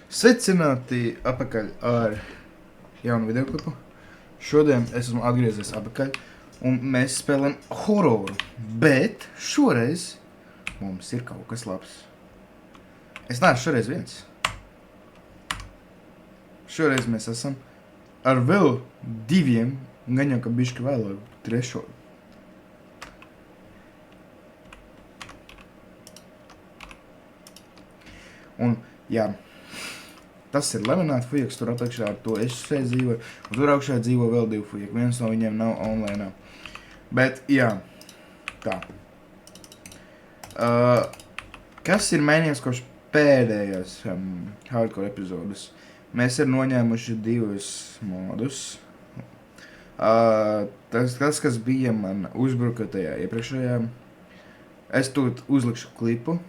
Sveicināti atpakaļ ar jaunu video klipu. Šodien es esmu atgriezies atpakaļ un mēs spēlējam hororu, bet šoreiz mums ir kaut kas labs. Es neesmu šoreiz viens. Šoreiz mēs esam ar vēl diviem, gan jau ka bišķi vēlāk trešo. Un, jā, tas ir Lemonāta fujaks, tur apakšā ar to es šeit dzīvoju, un tur augšā dzīvo vēl divi fujaki, viens no viņiem nav online. Bet, jā, tā. Kas ir mainījies kopš pēdējās hardcore epizodes? Mēs ir noņēmuši divus modus. Tas, kas bija man uzbruka tajā iepriekšējā, es tūlīt uzlikšu klipu.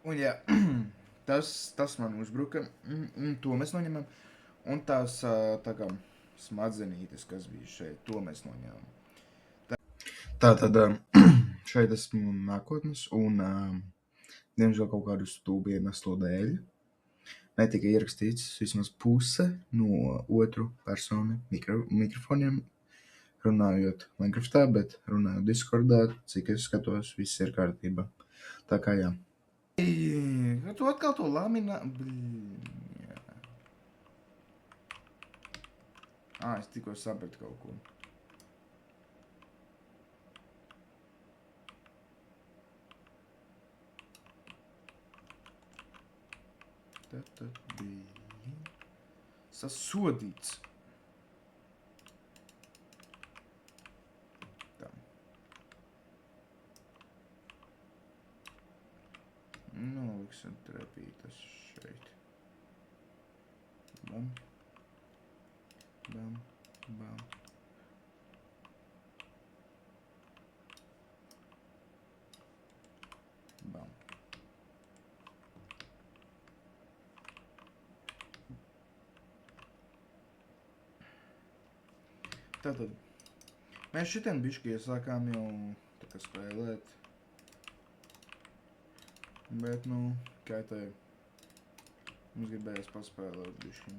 Un jā, tas man uzbruka, un to mēs noņemam. Un tās tā kā smadzenītes, kas bija šeit, to mēs noņemam. Tātad šeit esmu nākotnes, un diemžēl kaut kādu stūbu iemeslu dēļ netika ierakstīts vismaz puse no otru personu mikrofoniem, runājot Minecraftā, bet runājot Discordā, cik es skatos, viss ir kārtībā. Tā kā jā. Tu atkal to lamina... es tikko sapratu kaut ko. Tad bija sasodīts. Tā. Noliksim trepītas šeit. Bam. Bam. Bam. Bam. Tātad, mēs šitien bišķi iesākām jau tā kā spēlēt. Bet, kā tā ir, mums gribējās paspēlēt bišķi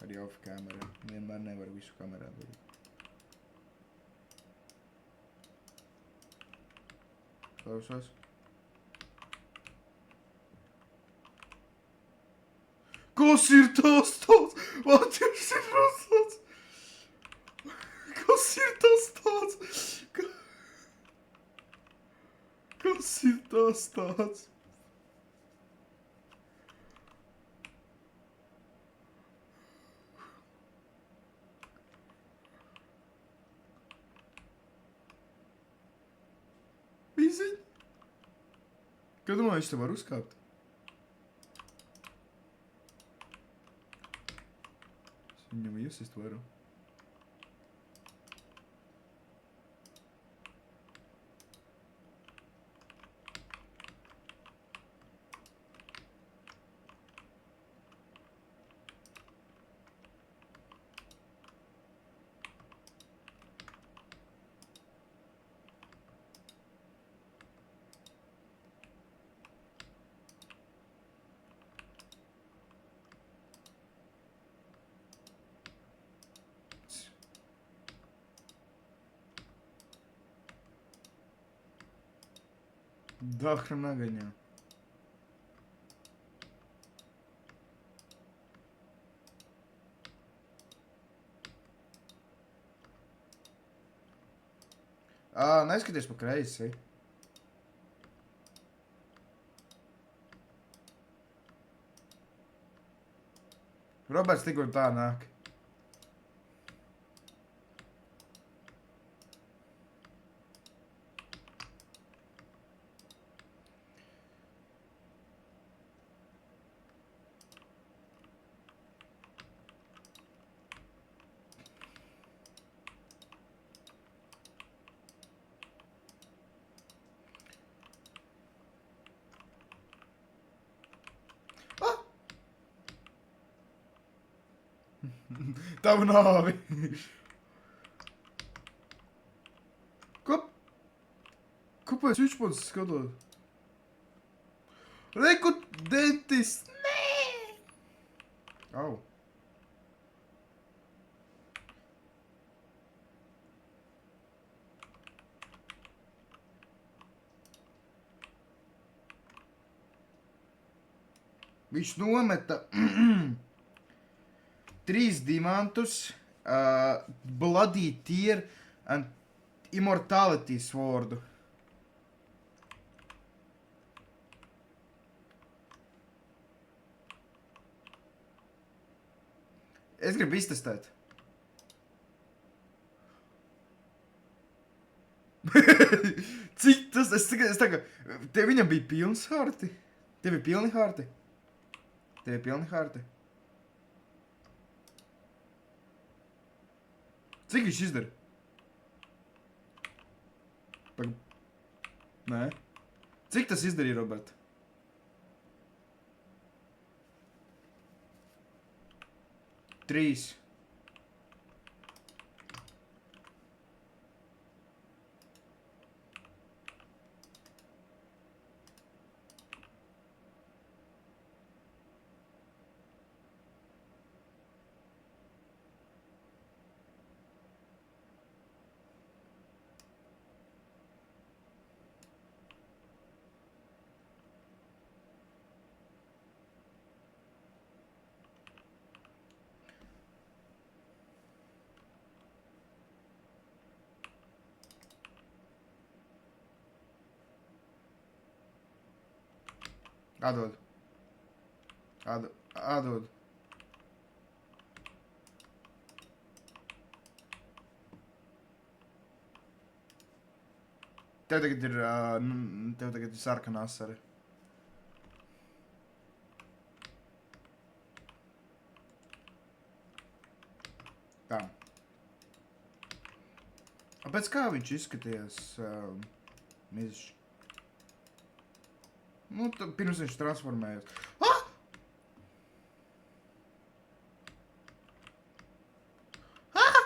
arī off kamerā. Vienmēr nevar visu kamerā darīt. Klausos. Kas ir tas tāds? Vatieši ir tas tāds? Kas ir tas tāds? Kas ir tas tāds? Biziņ? Kā domāju, es te varu uzkāpt? Es viņam iesist varu. Да хрена гоня. Neskaties pa kreisi. Roberts tikko tā nāk. Tavu nāvi. Kāpēc viņš man skatās? Reku dentists! Nē! Au. Viņš nometa 3 diamantus, Bloody Tear and Immortality Swordu. Es gribu iztestēt. Cik tas? Es tā kā... Tev viņam bija pilns harti? Tev ir pilni harti? Tev ir pilni harti? Cik viņš izdara? Nē. Cik tas izdarīja, Robert? Trīs. Atdod. Atdod. Tev tagad ir sarkanā asara. Tā. Pēc kā viņš izskatījās, Mizišs? Nu, pirms viņš transformējās. Ah! Ah!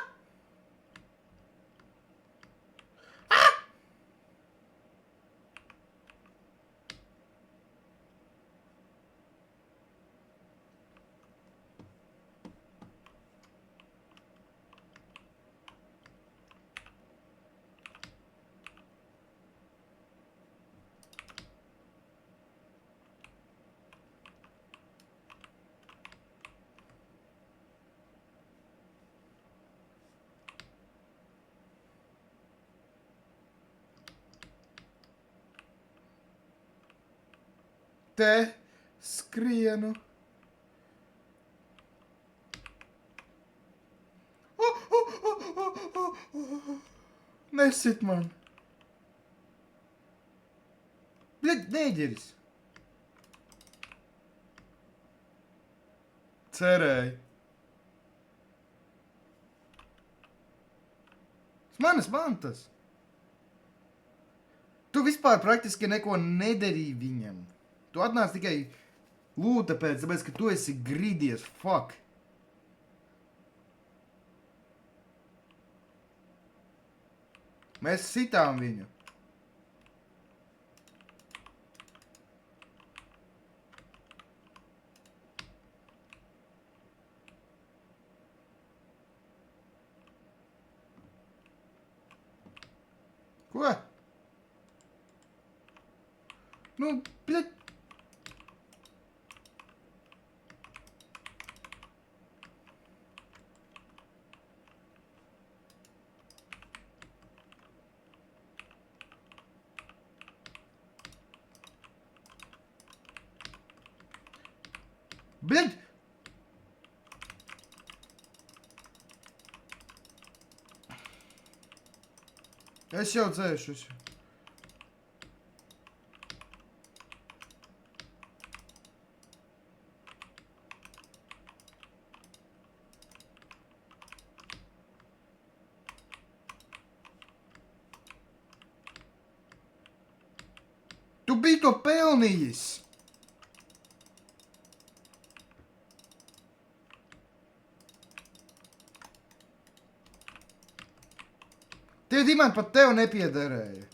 Ah! Te skrienu. Nesit man. Bļaļ, neģeris. Cerēju. Manas mantas. Tu vispār praktiski neko nedarīji viņam. Tu atnāc tikai lūta tāpēc, ka tu esi gridies, fuck. Mēs sitām viņu. Ko? Nu, bļaļ. Bļaļ! Es jau dzēšos. Tu biji to pelnījis! Tie dimanti pat tev nepiederēja.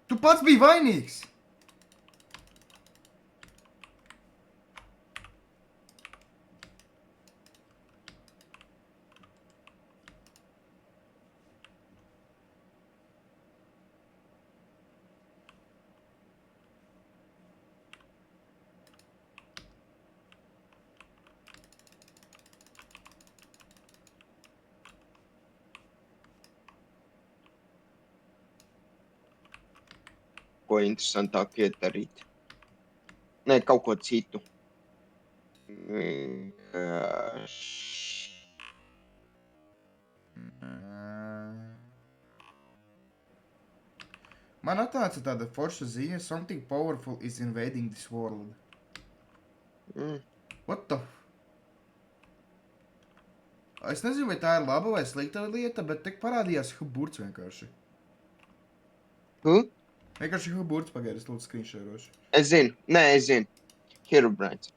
Tu pats biji vainīgs! Ko interesantāk iet darīt. Nē, kaut ko citu. Man atnāca tāda forša ziņa, something powerful is invading this world. What the? Es nezinu, vai tā ir laba vai slikta lieta, bet tik parādījās Huburts vienkārši. Vienkārši Huburts pagairis, lūdzu, screenshēroši. Es zinu. Nē, es zinu. Herobrine.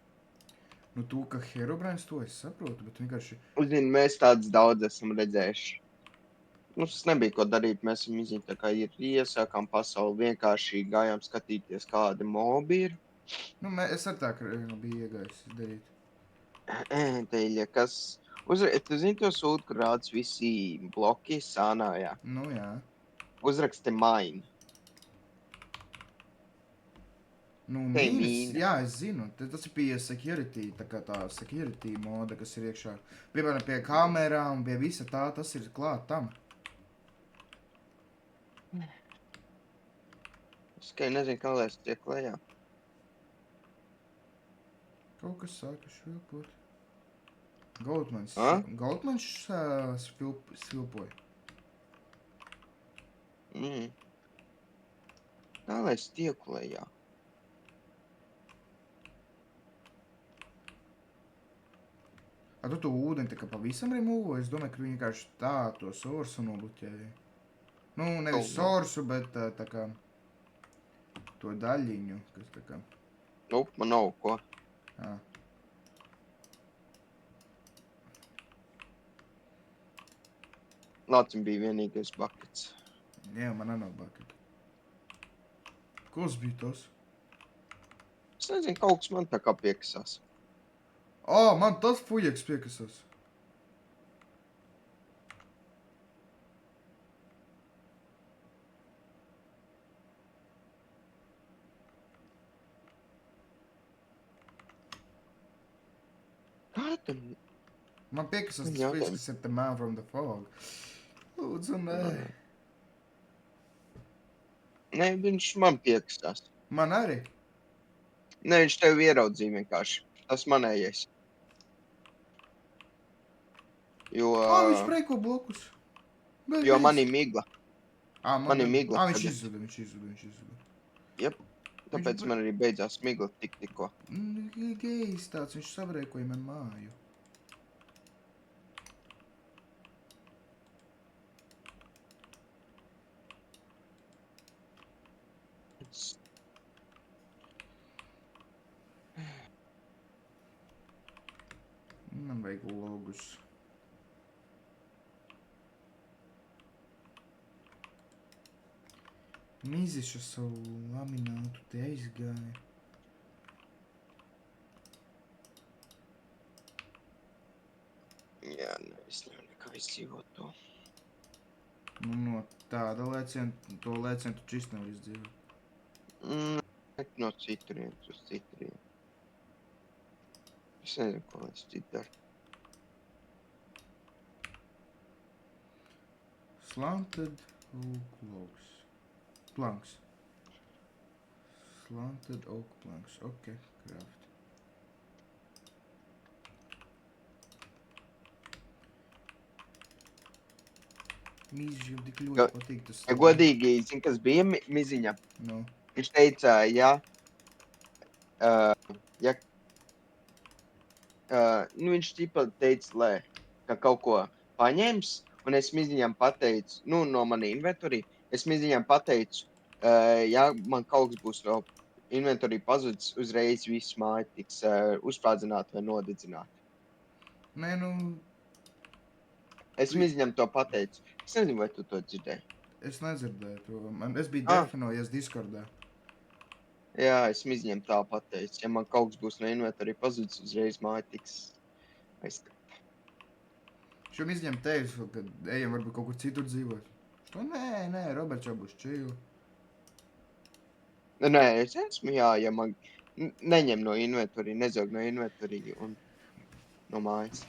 Nu, tu, ka Herobrine to es saprotu, bet vienkārši... Zinu, mēs tādus daudz esam redzējuši. Mums nebija ko darīt, mēs esam izņemti, tā kā ir iesākām pasauli, vienkārši gājām skatīties, kādi mobi ir. Nu, es ar tā, ka biju iegājis darīt. Teļa, kas... Tu zini to sūdu, kur rāds visi bloki sānājā? Nu, jā. Uzraksti mine. Nu, Te mīnas, mīna. jā, es zinu. Tas ir pie security, tā kā tā security moda, kas ir iekšā. Piemēram, pie kamerām, pie visa tā, tas ir klāt tam. Es tikai nezinu, kā lai es tiek lejā. Kaut kas sāka švilpot. Goldmans. Goldmans svilpoja. Kā lai es tiek lejā? A tu ūdeni tā kā pavisam remūvo? Es domāju, ka vienkārši tā to sorsu nobluķēja. Nu, nevis sorsu, bet tā kā to daļiņu, kas tā kā... Nu, man nav ko. Jā. Lācim bija vienīgais buckets. Jā, man nav bucket. Kas bija tas? Es nezinu, kaut kas man tā kā piekasās. Man tas fujeks piekasās. Kā tam? Man piekasās tas fujeks, kas ir the man from the fog. Lūdzu, nē. Nē, viņš man piekasās. Man arī. Nē, viņš tev ieraudzīja vienkārši. Tas manējais. Jo... Viņš preiko blokus. Jo man ir migla. Man ir migla. Viņš izzuda. Jep. Tāpēc man arī beidzās migla tikko. Gejs tāds, viņš sabreikoja man māju. Man vajag logus. Mīziša savu laminātu te aizgāja. Jā, es nevaru nekā izdzīvot to. Nu, no tāda lēciena, to lēcienu tu čist nevar izdzīvot. No citurienes uz citurienes. Es nezinu, ko es citu daru. Slanted logs. Planks. Slanted oak planks. Ok, craft. Mīziņam tik ļoti patīk tas. Ja godīgi, zini, kas bija Miziņa? No. Viņš teica, viņš ķipa teica, ka kaut ko paņems, un es Miziņam pateicu, no mana inventorī, es Miziņam pateicu, ja man kaut kas būs no inventorī pazudis, uzreiz viss māja tiks uzsprādzināta vai nodedzināta. Nē, nu, Es Miziņam to pateicu. Es nezinu, vai tu to dzirdēji. es nedzirdēju to. Es biju definojies Discordā. Jā, es Miziņam tā pateicu. Ja man kaut kas būs no inventorī pazudis, uzreiz māja tiks aizskatīt. Šo Mīziņam teicu, ka ejam varbūt kaut kur citur dzīvot. Što nē, Roberts jau būs chill. Nē, es esmu, ja man neņem no inventorī, nezog no inventorī un no mājas.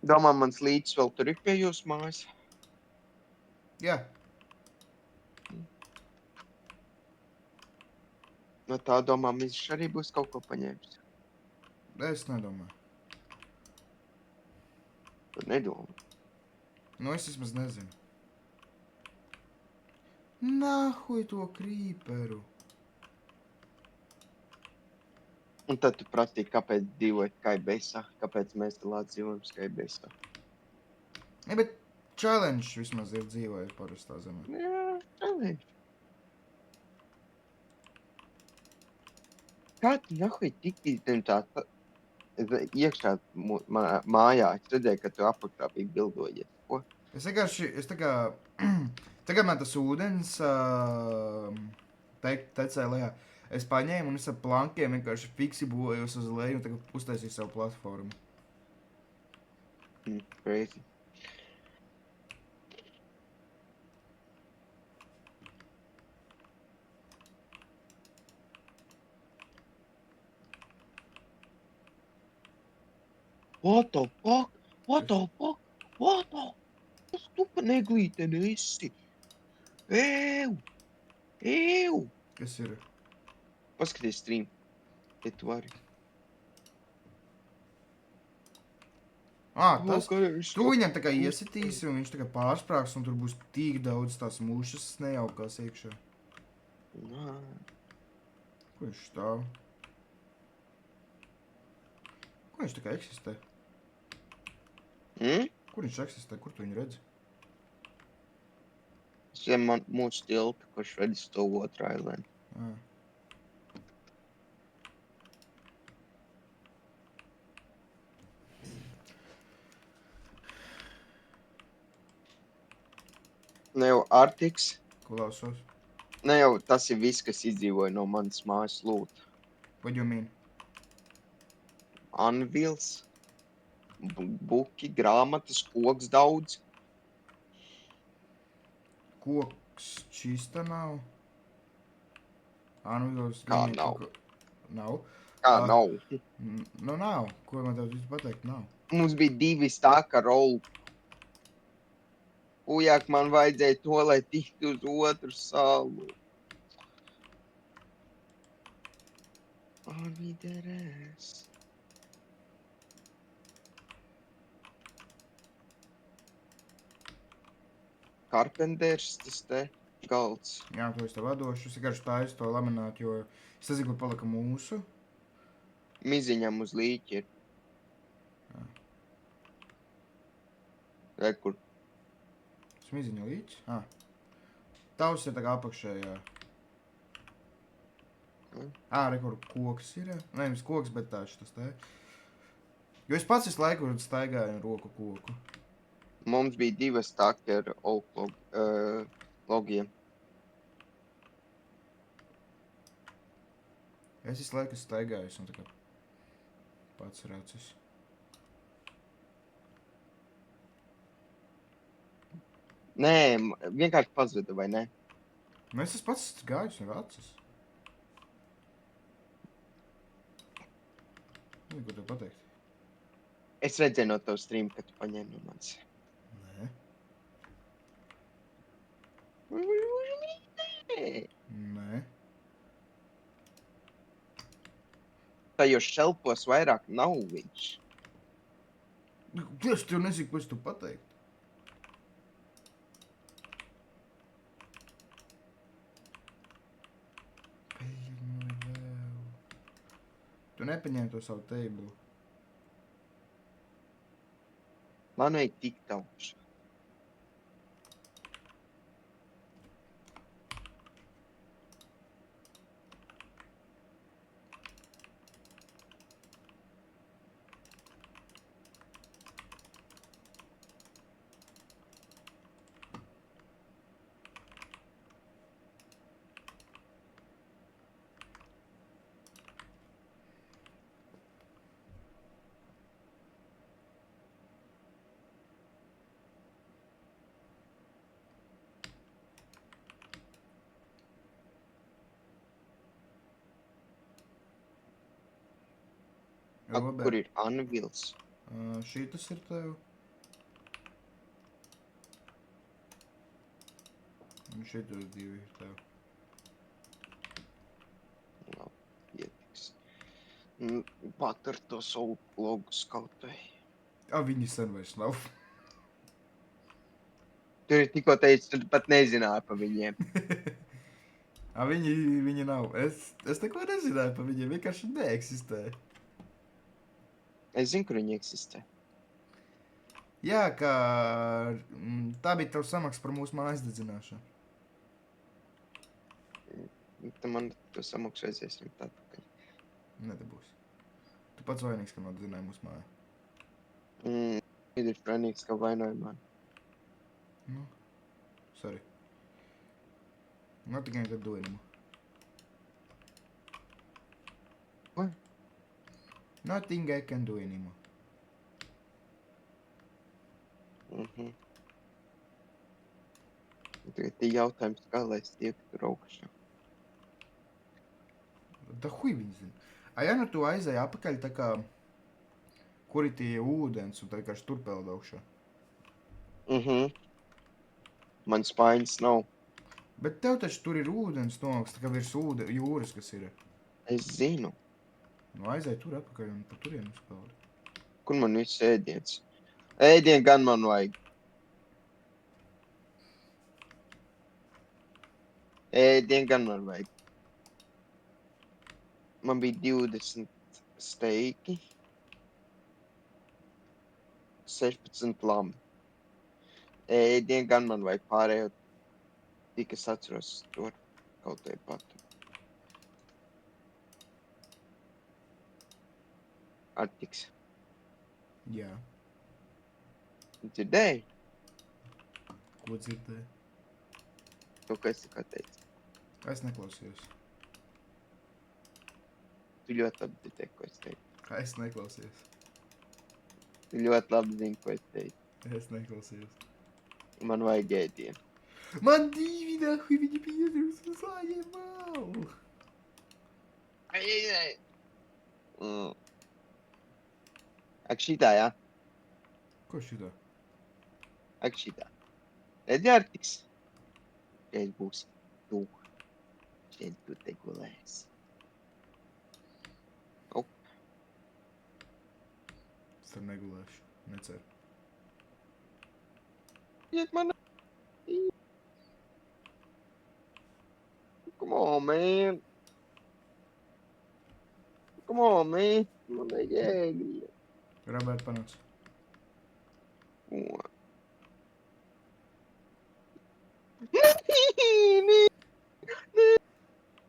Domā, mans līdzs vēl tur ir pie jūsu mājas? Jā. No tā domā, viņš arī būs kaut ko paņēmis. Es nedomāju. Tu nedomā. Nu, es vismaz nezinu. Nahuj to krīperu. Un tad tu prasīji, kāpēc dzīvojat Kaibesā, kāpēc mēs te lāt dzīvojam Kaibesā. Ja, bet challenge vismaz ir dzīvojot parastā zemē. Jā, challenge. Kā tu nahuj tiki tā iekšā mājā? Es redzēju, ka tu apakšā biji bildojies. Ko? Es vienkārši, tagad man tas ūdens tecēja lejā. Es paņēmu un es ar plankiem vienkārši fiksi būvējos uz leju un tagad uztaisīju savu platformu. Crazy. What the fuck? What the fuck? What the? Kas tu pa neglīteni esi? Ew! Kas ir? Paskaties stream. Ja tu vari. Tas. Tu viņam tā kā iesitīsi un viņš tā kā pārsprāks un tur būs tik daudz tās mušas nejaukās iekšā. Nā. Kur viņš stāv? Kur viņš tā kā eksistē? Kur viņš eksistē? Kur tu viņu redzi? Es zem mūsu tiltu, kurš redz to otru islandu. Ne jau Artiks. Klausos. Ne jau tas ir viss, kas izdzīvoja no manas mājas lūta. What you mean? Anvils, buki, grāmatas, koks daudz. Koks čista nav? Anvils... Kā nav? Nav? Kā nav? Nu nav. Ko man tev visu pateikt? Nav. Mums bija 2 stāka rolu. Ujāk man vajadzēja to, lai tiktu uz otru salu. Arviderēs. Karpenders, tas te galds. Jā, to es tev vadošu. Es vienkārši taisu to lamināt, jo es nezinu, kur palika mūsu. Miziņam uz līķi ir. Re, kur? Smiziņa līķis? Tavs ir tā kā apakšējā. Re, kur koks ir. Nevis koks, bet tāši tas te. Jo es pats visu laiku staigāju roku koku. Mums bija 2 staki ar logiem. Es visu laiku staigāju un tā kā pats racis. Nē, vienkārši pazuda, vai ne? Nu, es esmu pats gājus un racis. Ko tev pateikt? Es redzēju no tavu streamu, ka tu paņēmi no manis. Nē. Nē. Tajos šelpos vairāk nav viņš. Tieši tev nezinu, ko es tu pateikt. Tu nepaņēmi to savu teibu. Man vajag tik augšā. Robert, Kur ir Anvils? šitas ir tev. Un šitos divi ir tev. Labi, pietiks. Patur to savu logu skautai. Viņi sen vairs nav. Tur ir tikko teicis, tu pat nezināji pa viņiem. Viņi nav. Es neko nezināju par viņiem, vienkārši neeksistē. Es zinu, kur viņi eksistē. Jā, kā tā bija tava samaksa par mūsu mājas dedzināšanu. Tad man to samaksu aiziesim tātad. Nedabūs. Tu pats vainīgs, ka nodedzināji mūsu māju. Ir vainīgs, ka vainoja mani. Nu, sorry. Nothing I can do anymore. What? Nothing I can do anymore. Tagad ir jautājums, kā lai es tieku tur augšā. Da hui viņi zina. A ja nu tu aizēji apakaļ tā kā, kuri tie ūdens un tā vienkārši tur peld augšā. Man spaiņas nav. Bet tev taču tur ir ūdens nomakst, tā kā virs jūras, kas ir. Es zinu. Nu aizēji tur apakaļ un pa turien uzpeldi. Kur man viss ēdiens? Ēdien gan man vajag. Ēdien gan man vajag. Man bija 20 steiki. 16 lambi. Ēdien gan man vajag pārējo. Tik es atceros to kaut te pat. Attiks. Jā. Dzirdēji? Ko dzirdēji? To, ko es tikā teicu. Es neklausījos. Tu ļoti labi dzirdēji, ko es teicu. Es neklausījos. Tu ļoti labi zini, ko es teicu. Es neklausījos. Man vajag ēdienu. Man divi nahui viņi pietrūs un saņemau. Ai. Ak šitā, jā? Ko šitā? Ak šitā. Redzi, Artiks? Šeit būs tu. Šeit tu te gulēsi. Es tur negulēšu. Neceru. Iet man. Come on, man. Come on, man. Man vajag ēdienu. Robert, panāc.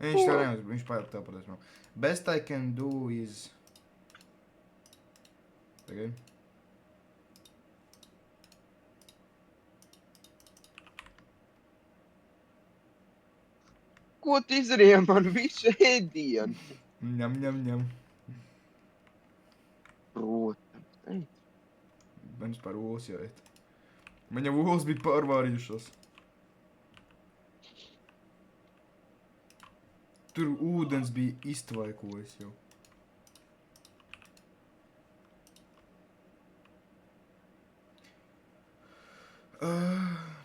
Viņš tā neuz, viņš teleportēs man. Best I can do is... Tagad. Ko tu izdarīji man visu ēdienu? Ņem, ņem, ņem. Protams, teicu. Man vispār olas jāiet. Man jau olas bija pārvārījušas. Tur ūdens bija iztvaikojis jau.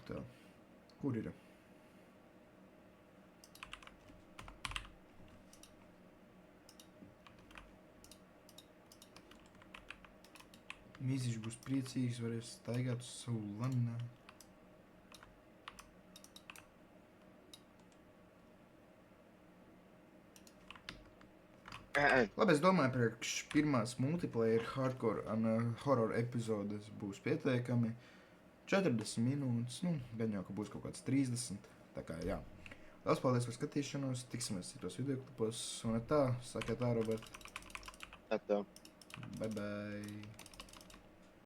Tā. Kur ir? Mīziņš būs priecīgs, varēs staigāt uz savu lanā. Labi, es domāju, priekš pirmās multiplayer hardcore un horror epizodes būs pietiekami 40 minūtes, nu, gan jau, ka būs kaut kāds 30, tā kā jā. Lielas paldies par skatīšanos, tiksimies citos videoklipos, un tā, sakiet tā, Robert. Tā. Bye bye.